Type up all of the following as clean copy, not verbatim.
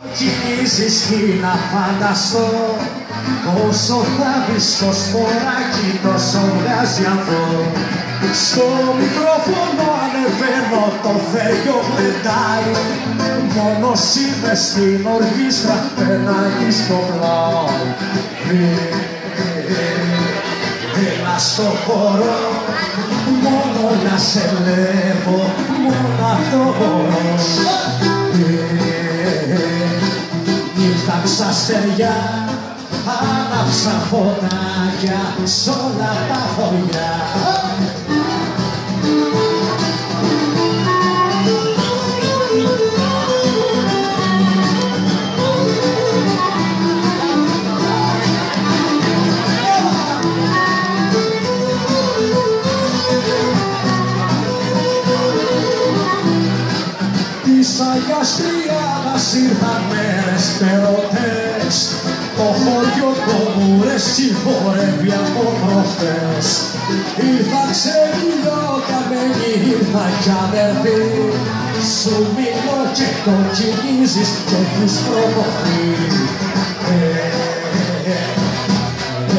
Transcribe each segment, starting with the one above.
Κινήσεις τι να φανταστώ, όσο θα βρεις το σποράκι τόσο βγάζει αυτό. Στο μικρόφωνο ανεβαίνω, το θέριο γλεντάει, μόνος είμαι στην ορχήστρα, πέναγει στο πλάι. Έλα στο χώρο, μόνο να σε βλέπω, μόνο αυτό μπορώ. Ήρθαν στα αστέρια, άναψα φωτάκια σ' όλα τα χωριά. Της Αγιάς Τριάδας ήρθαν μέρες περωτές, το χωριό κομμούρες συγχωρεύει από προχτές. Ήρθαν ξενιλιοκαμένοι, ήρθαν κι αδερφοί, σου μιλώ και κοκκινίζεις και έχεις προδοθεί.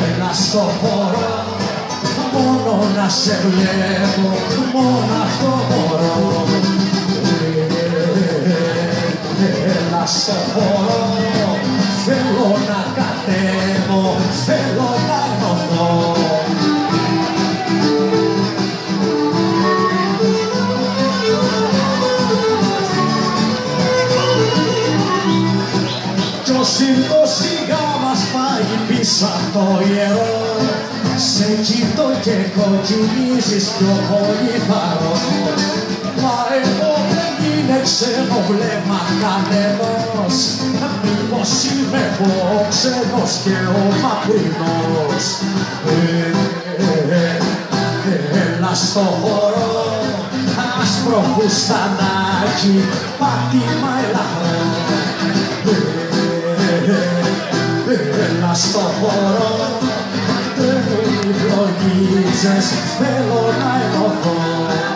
Έλα στο χώρο, μόνο να σε βλέπω, μόνο αυτό μπορώ. Έλα στο χώρο, θέλω να κατέβω, θέλω να ενωθώ. Κι ο σύρκος σιγά μας πάει πίσω απ' το ιερό, σε κοιτώ και κοκκινίζεις πιο πολύ θαρώ. Μα εγώ δεν είναι ξένο βλέμμα κανένας, μήπως είμαι εγώ ο ξένος και ο μακρινός. Έλα στο χώρο, άσπρο φουστανάκι, πάτημα ελαφρό. Έλα στο χώρο, δεν μου φλογίζεις, θέλω να ενωθώ.